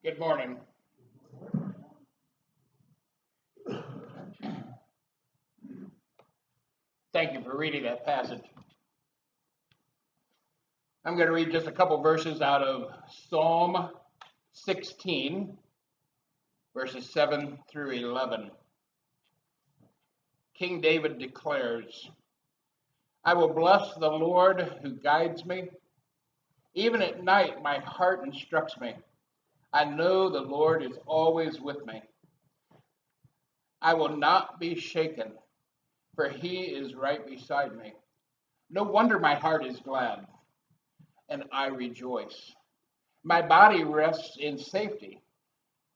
Good morning. Thank you for reading that passage. I'm going to read just a couple verses out of Psalm 16, verses 7 through 11. King David declares, I will bless the Lord who guides me. Even at night, my heart instructs me. I know the Lord is always with me. I will not be shaken, for he is right beside me. No wonder my heart is glad, and I rejoice. My body rests in safety,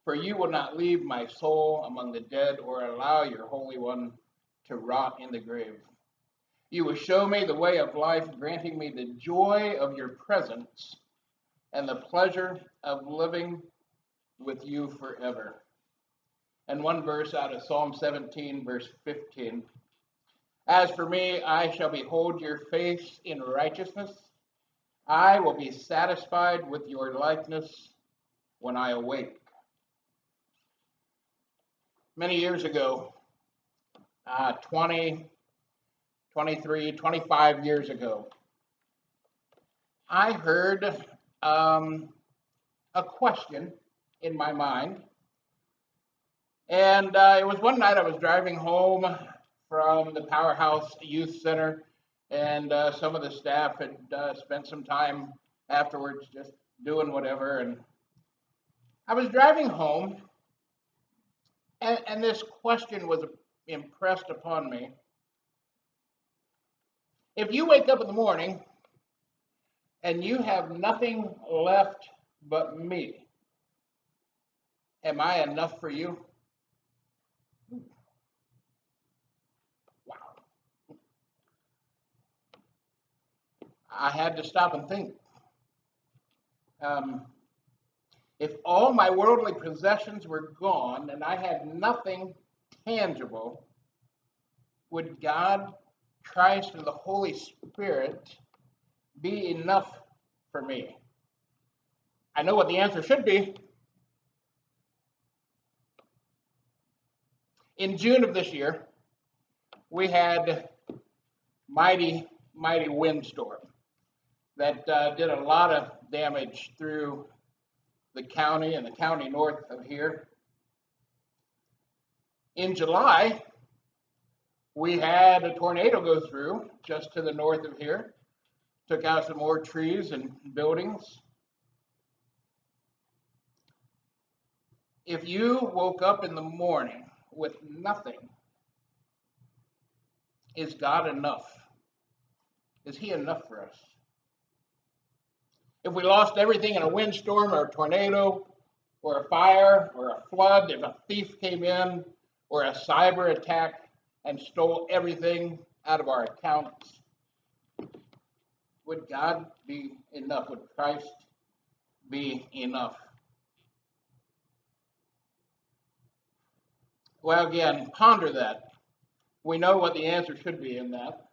for you will not leave my soul among the dead or allow your Holy One to rot in the grave. You will show me the way of life, granting me the joy of your presence and the pleasure of living with you forever. And one verse out of Psalm 17, verse 15. As for me, I shall behold your face in righteousness. I will be satisfied with your likeness when I awake. Many years ago, 20, 23, 25 years ago, I heard a question in my mind. And it was one night I was driving home from the Powerhouse Youth Center, and some of the staff had spent some time afterwards just doing whatever. And I was driving home, and this question was impressed upon me. If you wake up in the morning and you have nothing left but me, am I enough for you? Wow. I had to stop and think. If all my worldly possessions were gone and I had nothing tangible, would God, Christ, and the Holy Spirit be enough for me? I know what the answer should be. In June of this year, we had mighty windstorm that did a lot of damage through the county and the county north of here. In July, we had a tornado go through just to the north of here, took out some more trees and buildings. If you woke up in the morning with nothing, is God enough? Is he enough for us? If we lost everything in a windstorm or a tornado or a fire or a flood, if a thief came in or a cyber attack and stole everything out of our accounts, would God be enough? Would Christ be enough? Well, again, ponder that. We know what the answer should be in that.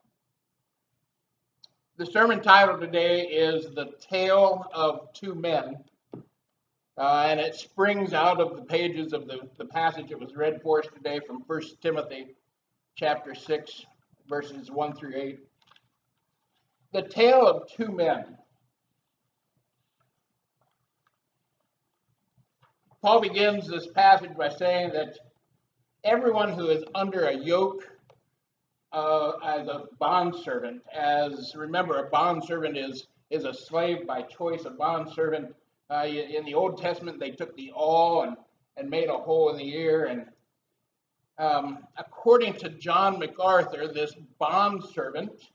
The sermon title today is The Tale of Two Men, and it springs out of the pages of the passage that was read for us today from 1 Timothy chapter 6, verses 1 through 8. The Tale of Two Men. Paul begins this passage by saying that everyone who is under a yoke as a bondservant, remember, a bondservant is a slave by choice. A bondservant, in the Old Testament, they took the awl and made a hole in the ear. And according to John MacArthur, this bondservant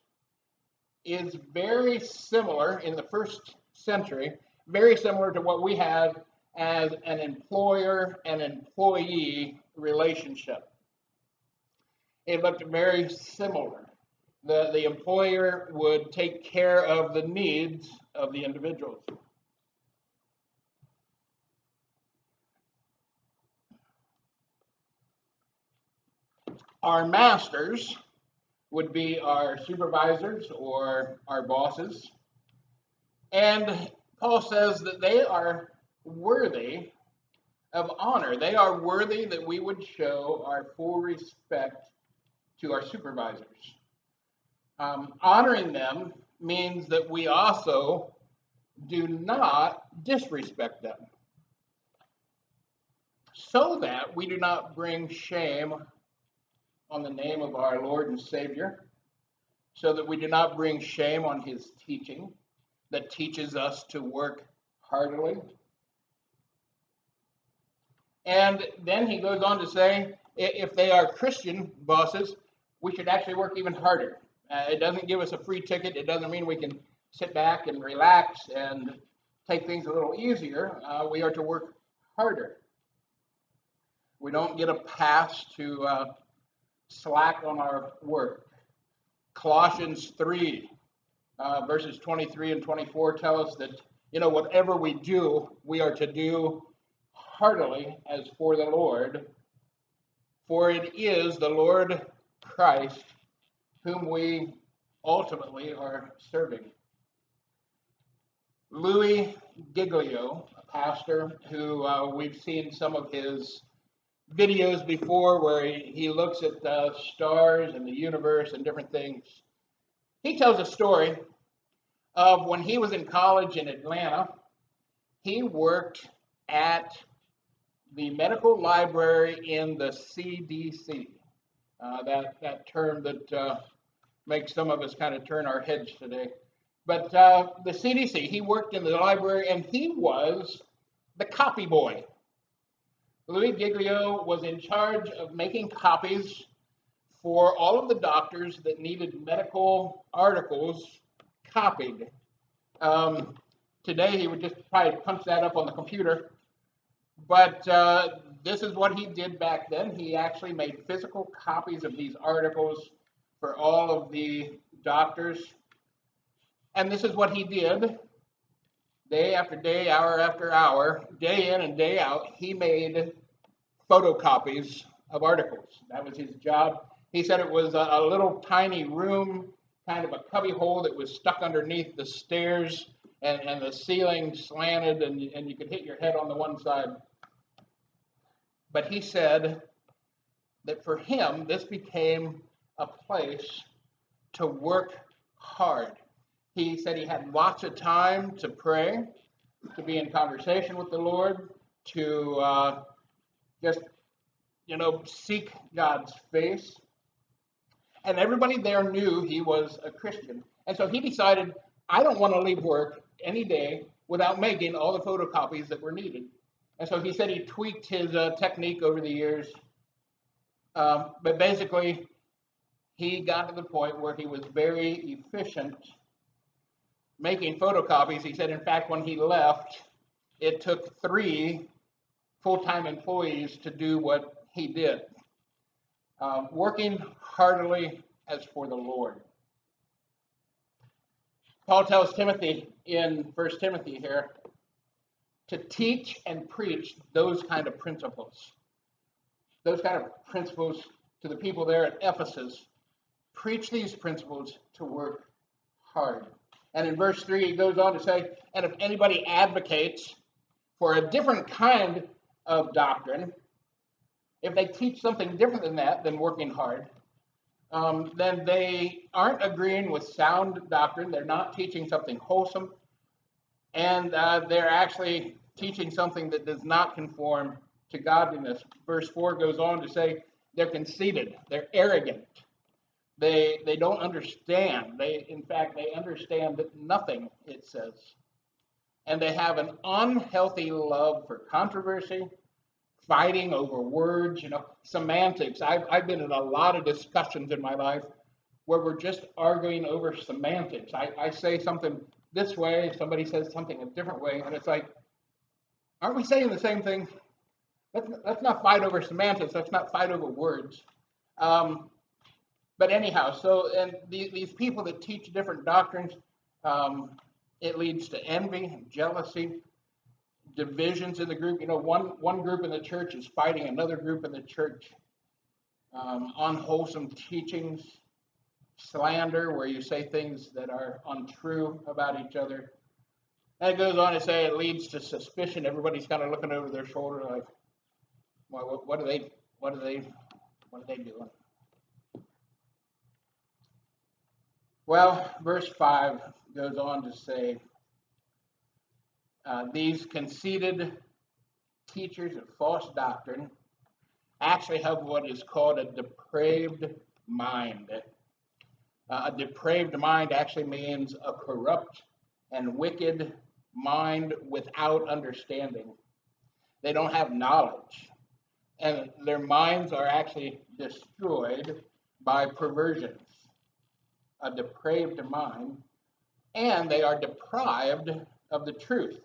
is very similar in the first century, very similar to what we have as an employer and employee relationship. It looked very similar. The employer would take care of the needs of the individuals. Our masters would be our supervisors or our bosses. And Paul says that they are worthy of honor. They are worthy that we would show our full respect to our supervisors. Honoring them means that we also do not disrespect them, so that we do not bring shame on the name of our Lord and Savior, so that we do not bring shame on his teaching that teaches us to work heartily. And then he goes on to say, if they are Christian bosses, we should actually work even harder. It doesn't give us a free ticket. It doesn't mean we can sit back and relax and take things a little easier. We are to work harder. We don't get a pass to slack on our work. Colossians 3, verses 23 and 24 tell us that, whatever we do, we are to do heartily as for the Lord, for it is the Lord Christ whom we ultimately are serving. Louis Giglio, a pastor who we've seen some of his videos before where he looks at the stars and the universe and different things. He tells a story of when he was in college in Atlanta. He worked at the medical library in the CDC, that term that makes some of us kind of turn our heads today. But the CDC, he worked in the library and he was the copy boy. Louis Giglio was in charge of making copies for all of the doctors that needed medical articles copied. Today he would just probably punch that up on the computer. But this is what he did back then. He actually made physical copies of these articles for all of the doctors. And this is what he did day after day, hour after hour, day in and day out. He made photocopies of articles. That was his job. He said it was a little tiny room, kind of a cubby hole that was stuck underneath the stairs, and the ceiling slanted, and you could hit your head on the one side. But he said that for him, this became a place to work hard. He said he had lots of time to pray, to be in conversation with the Lord, to just, seek God's face. And everybody there knew he was a Christian. And so he decided, I don't want to leave work any day without making all the photocopies that were needed. And so he said he tweaked his technique over the years. But basically, he got to the point where he was very efficient making photocopies. He said, in fact, when he left, it took 3 full-time employees to do what he did. Working heartily as for the Lord. Paul tells Timothy in 1 Timothy here to teach and preach those kind of principles. Those kind of principles to the people there at Ephesus. Preach these principles to work hard. And in verse 3, he goes on to say, and if anybody advocates for a different kind of doctrine, if they teach something different than that, than working hard, then they aren't agreeing with sound doctrine. They're not teaching something wholesome. And they're actually teaching something that does not conform to godliness. Verse 4 goes on to say they're conceited. They're arrogant. They don't understand. In fact, they understand that nothing, it says. And they have an unhealthy love for controversy, fighting over words, semantics. I've been in a lot of discussions in my life where we're just arguing over semantics. I say something this way, somebody says something a different way, and it's like, aren't we saying the same thing? Let's not fight over semantics. Let's not fight over words. But anyhow, and these people that teach different doctrines, it leads to envy and jealousy, divisions in the group. One group in the church is fighting another group in the church. Unwholesome teachings, slander, where you say things that are untrue about each other. And it goes on to say it leads to suspicion. Everybody's kind of looking over their shoulder like, What are they? What are they? What are they doing? Well, verse 5 goes on to say, these conceited teachers of false doctrine actually have what is called a depraved mind. A depraved mind actually means a corrupt and wicked mind without understanding. They don't have knowledge, and their minds are actually destroyed by perversions. A depraved mind, and they are deprived of the truth.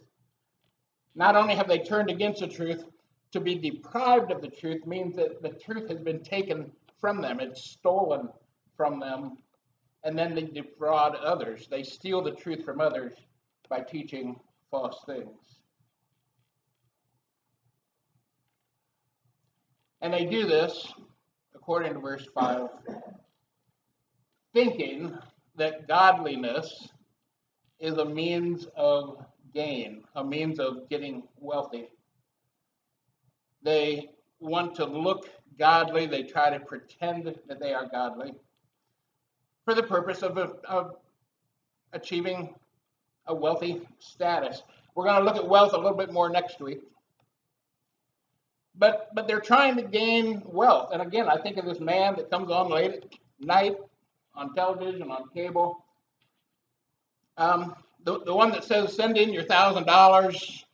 Not only have they turned against the truth, to be deprived of the truth means that the truth has been taken from them, it's stolen from them, and then they defraud others. They steal the truth from others by teaching false things. And they do this, according to verse 5, thinking that godliness is a means of gain, a means of getting wealthy. They want to look godly. They try to pretend that they are godly for the purpose of achieving a wealthy status. We're going to look at wealth a little bit more next week. But they're trying to gain wealth. And again, I think of this man that comes on late at night on television, on cable. The one that says, send in your $1,000,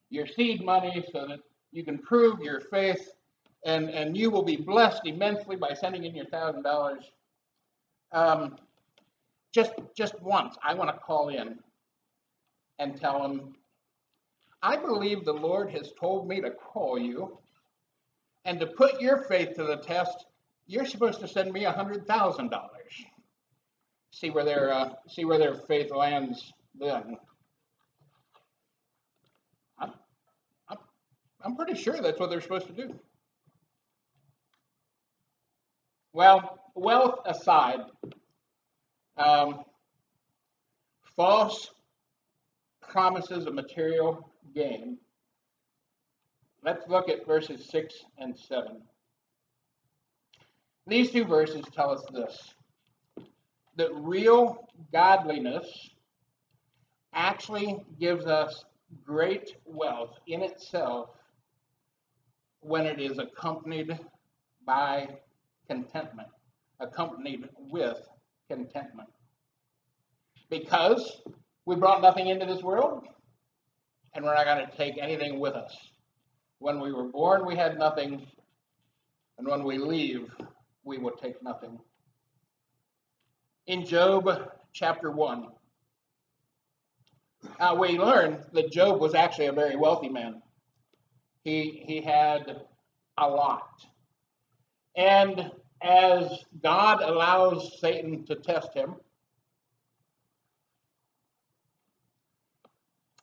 your seed money, so that you can prove your faith, and you will be blessed immensely by sending in your $1,000. Just once, I want to call in and tell him, I believe the Lord has told me to call you, and to put your faith to the test, you're supposed to send me $100,000. See where their faith lands then. I'm pretty sure that's what they're supposed to do. Well, wealth aside, false promises of material gain. Let's look at verses 6 and 7. These two verses tell us this, that real godliness actually gives us great wealth in itself when it is accompanied by contentment, accompanied with contentment. Because we brought nothing into this world, and we're not going to take anything with us. When we were born, we had nothing, and when we leave, we will take nothing. In Job chapter 1, we learn that Job was actually a very wealthy man. He had a lot. And as God allows Satan to test him,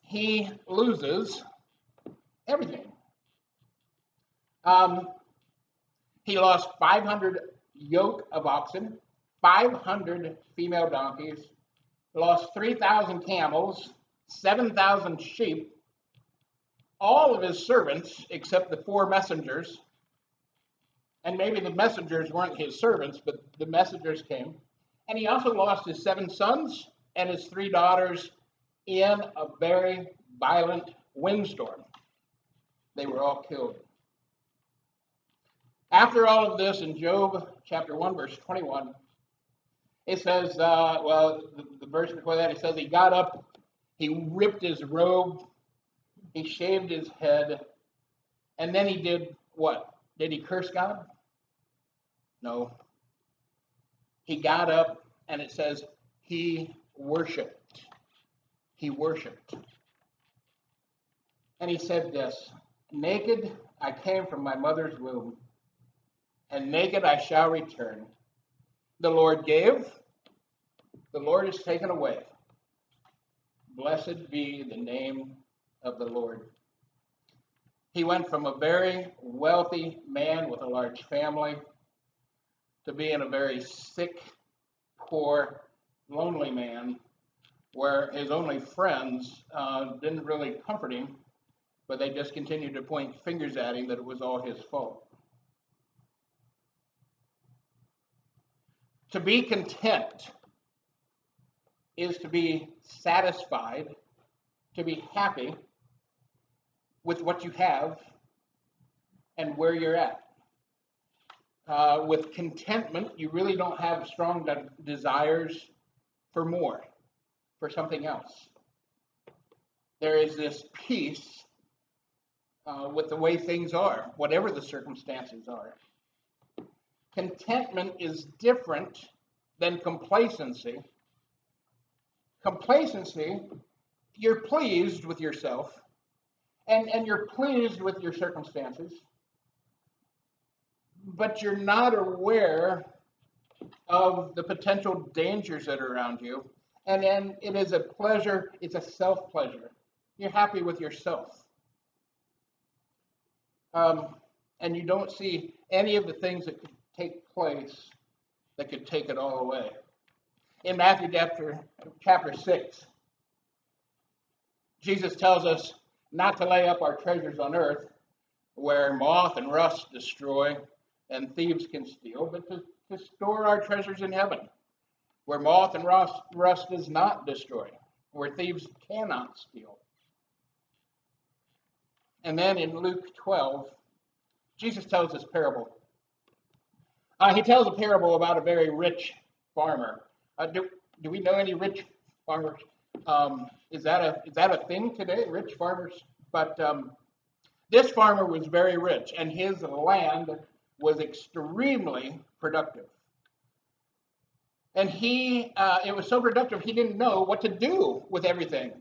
he loses everything. He lost 500 yoke of oxen, 500 female donkeys, lost 3,000 camels, 7,000 sheep, all of his servants except the 4 messengers. And maybe the messengers weren't his servants, but the messengers came. And he also lost his 7 sons and his 3 daughters in a very violent windstorm. They were all killed. After all of this, in Job chapter 1, verse 21, it says, the verse before that, it says he got up, he ripped his robe, he shaved his head, and then he did what? Did he curse God? No. He got up, and it says he worshiped. He worshiped. And he said this, naked I came from my mother's womb, and naked I shall return. The Lord gave, the Lord has taken away. Blessed be the name of the Lord. He went from a very wealthy man with a large family to being a very sick, poor, lonely man where his only friends didn't really comfort him, but they just continued to point fingers at him that it was all his fault. To be content is to be satisfied, to be happy with what you have and where you're at. With contentment, you really don't have strong desires for more, for something else. There is this peace with the way things are, whatever the circumstances are. Contentment is different than complacency. Complacency, you're pleased with yourself, and you're pleased with your circumstances, but you're not aware of the potential dangers that are around you. And then it is a pleasure, it's a self-pleasure. You're happy with yourself. And you don't see any of the things that could take place that could take it all away. In Matthew chapter 6, Jesus tells us not to lay up our treasures on earth where moth and rust destroy and thieves can steal, but to store our treasures in heaven where moth and rust does not destroy, where thieves cannot steal. And then in Luke 12, Jesus tells this parable. He tells a parable about a very rich farmer. Do we know any rich farmers? Is that a thing today, rich farmers? But this farmer was very rich, and his land was extremely productive. And it was so productive he didn't know what to do with everything.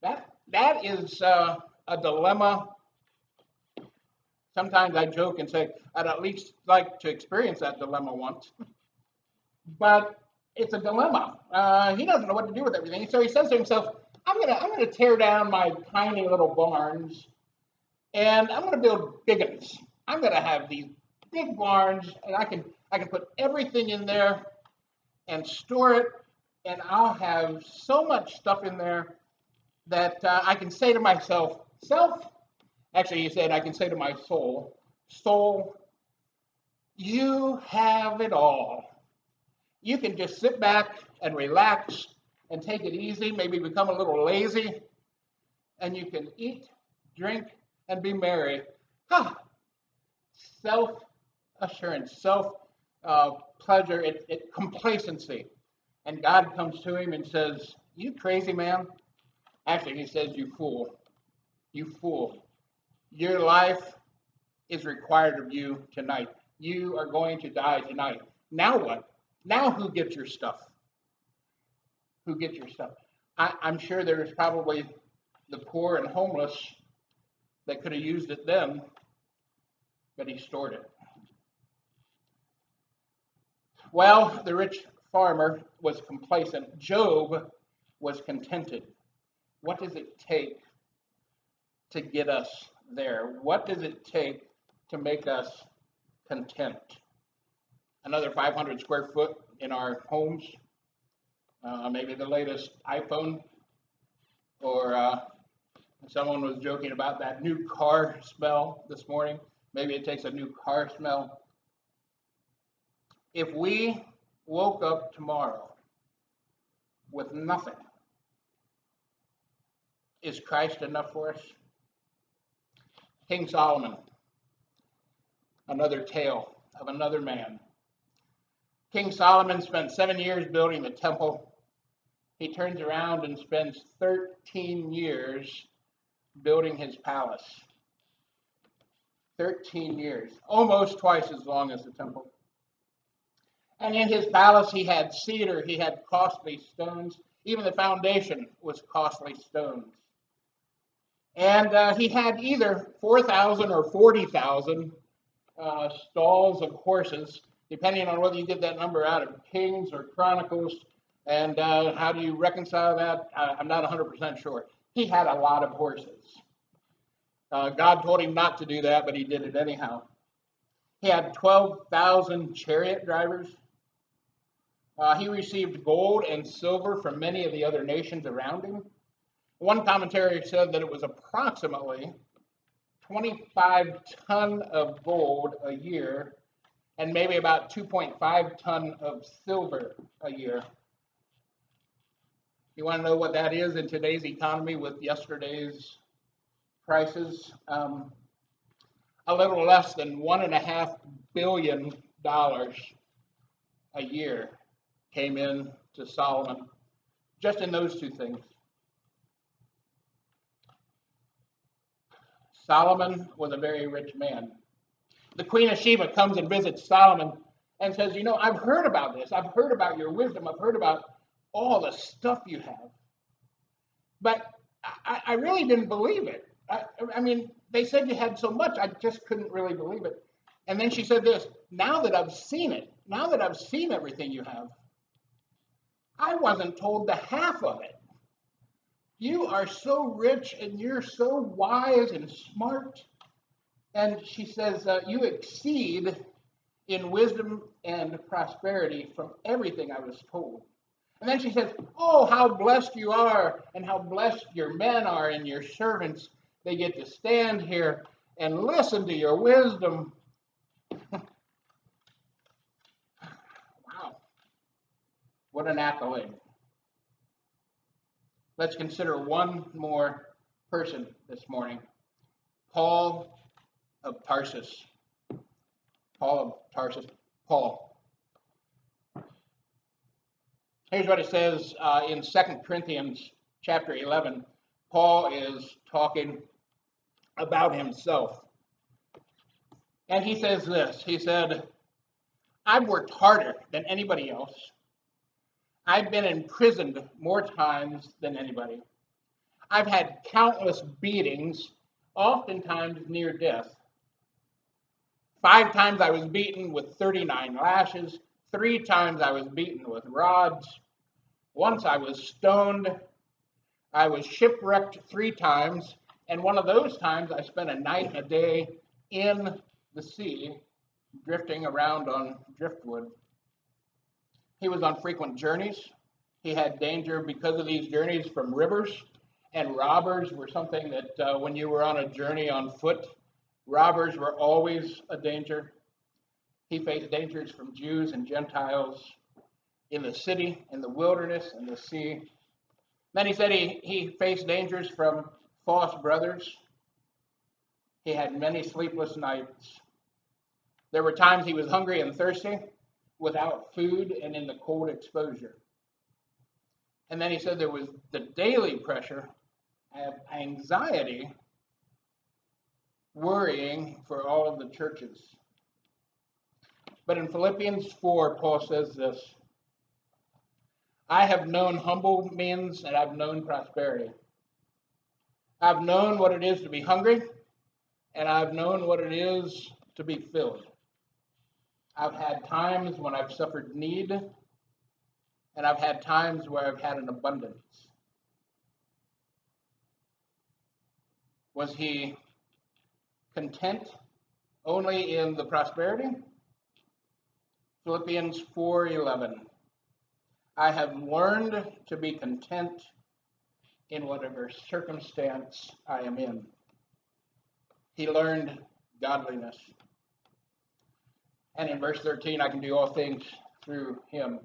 That is a dilemma. Sometimes I joke and say I'd at least like to experience that dilemma once. But it's a dilemma. He doesn't know what to do with everything. So he says to himself, I'm gonna tear down my tiny little barns, and I'm gonna build big ones. I'm gonna have these big barns, and I can put everything in there and store it, and I'll have so much stuff in there that I can say to myself, actually he said I can say to my soul, you have it all. You can just sit back and relax and take it easy, maybe become a little lazy, and you can eat, drink, and be merry. Self-assurance, self-pleasure, complacency. And God comes to him and says, you crazy man. Actually, he says, you fool. You fool. Your life is required of you tonight. You are going to die tonight. Now what? Now who gets your stuff? Who gets your stuff? I'm sure there is probably the poor and homeless that could have used it then, but he stored it. Well, the rich farmer was complacent. Job was contented. What does it take to get us there? What does it take to make us content? Another 500 square foot in our homes, maybe the latest iPhone, or someone was joking about that new car smell this morning. Maybe it takes a new car smell. If we woke up tomorrow with nothing, is Christ enough for us? King Solomon, another tale of another man. King Solomon spent 7 years building the temple. He turns around and spends 13 years building his palace. 13 years, almost twice as long as the temple. And in his palace, he had cedar, he had costly stones. Even the foundation was costly stones. And he had either 4,000 or 40,000 stalls of horses, depending on whether you get that number out of Kings or Chronicles. And how do you reconcile that? I'm not 100% sure. He had a lot of horses. God told him not to do that, but he did it anyhow. He had 12,000 chariot drivers. He received gold and silver from many of the other nations around him. One commentary said that it was approximately 25 ton of gold a year and maybe about 2.5 ton of silver a year. You want to know what that is in today's economy with yesterday's prices? A little less than $1.5 billion a year came in to Solomon just in those two things. Solomon was a very rich man. The Queen of Sheba comes and visits Solomon and says, I've heard about this. I've heard about your wisdom. I've heard about all the stuff you have. But I really didn't believe it. I mean, they said you had so much, I just couldn't really believe it. And then she said this, now that I've seen it, now that I've seen everything you have, I wasn't told the half of it. You are so rich and you're so wise and smart. And she says, you exceed in wisdom and prosperity from everything I was told. And then she says, oh, how blessed you are and how blessed your men are and your servants. They get to stand here and listen to your wisdom. Wow. What an accolade. Let's consider one more person this morning. Paul of Tarsus. Paul of Tarsus. Paul. Here's what it says in 2 Corinthians chapter 11. Paul is talking about himself. And he says this. He said, I've worked harder than anybody else. I've been imprisoned more times than anybody. I've had countless beatings, oftentimes near death. 5 times I was beaten with 39 lashes. 3 times I was beaten with rods. Once I was stoned. I was shipwrecked 3 times. And one of those times I spent a night and a day in the sea, drifting around on driftwood. He was on frequent journeys. He had danger because of these journeys from rivers, and robbers were something that when you were on a journey on foot, robbers were always a danger. He faced dangers from Jews and Gentiles in the city, in the wilderness, in the sea. Then he said he faced dangers from false brothers. He had many sleepless nights. There were times he was hungry and thirsty, without food and in the cold exposure. And then he said there was the daily pressure of anxiety, worrying for all of the churches. But in Philippians 4, Paul says this, I have known humble means and I've known prosperity. I've known what it is to be hungry, and I've known what it is to be filled. I've had times when I've suffered need, and I've had times where I've had an abundance. Was he content only in the prosperity? Philippians 4:11. I have learned to be content in whatever circumstance I am in. He learned godliness. And in verse 13, I can do all things through him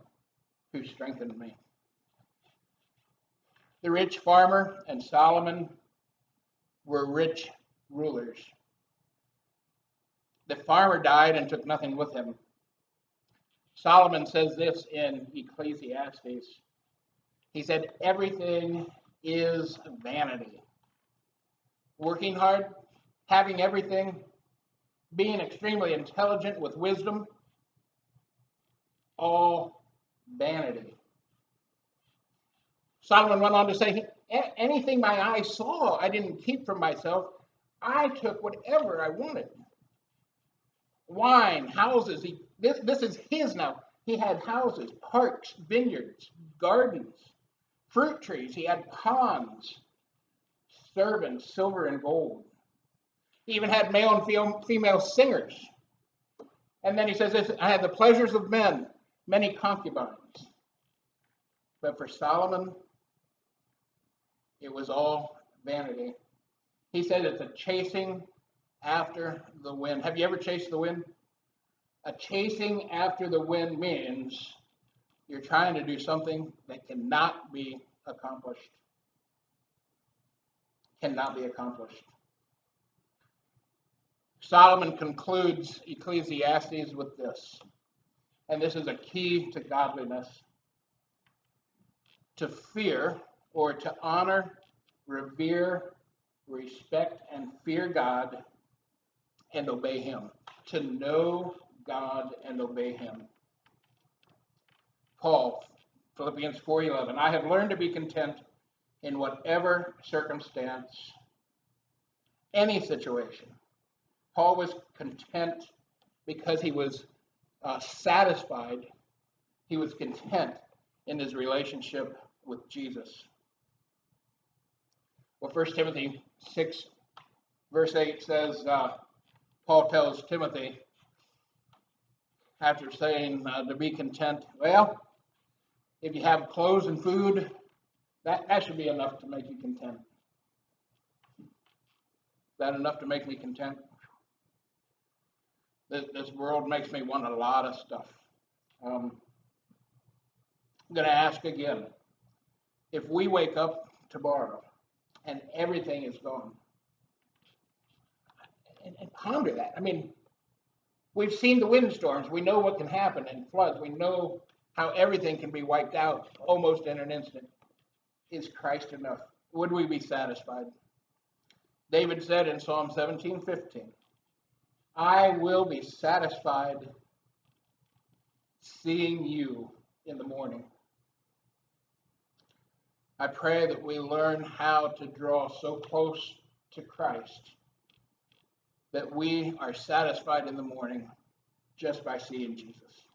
who strengthened me. The rich farmer and Solomon were rich rulers. The farmer died and took nothing with him. Solomon says this in Ecclesiastes. He said, everything is vanity. Working hard, having everything, being extremely intelligent with wisdom, all vanity. Solomon went on to say, anything my eyes saw, I didn't keep for myself. I took whatever I wanted. Wine, houses, this is his now. He had houses, parks, vineyards, gardens, fruit trees. He had ponds, servants, silver and gold. He even had male and female singers. And then he says this, I had the pleasures of men, many concubines. But for Solomon, It was all vanity. He said it's a chasing after the wind. Have you ever chased the wind? A chasing after the wind means you're trying to do something that cannot be accomplished. Cannot be accomplished. Solomon concludes Ecclesiastes with this, and this is a key to godliness: to fear or to honor, revere, respect, and fear God and obey Him. To know God and obey Him. Paul, Philippians 4:11, I have learned to be content in whatever circumstance, any situation. Paul was content because he was satisfied. He was content in his relationship with Jesus. Well, 1 Timothy 6, verse 8 says, Paul tells Timothy, after saying to be content, well, if you have clothes and food, that should be enough to make you content. Is that enough to make me content? This world makes me want a lot of stuff. I'm going to ask again. If we wake up tomorrow and everything is gone, and ponder that. I mean, we've seen the windstorms. We know what can happen in floods. We know how everything can be wiped out almost in an instant. Is Christ enough? Would we be satisfied? David said in Psalm 17:15, I will be satisfied seeing you in the morning. I pray that we learn how to draw so close to Christ that we are satisfied in the morning just by seeing Jesus.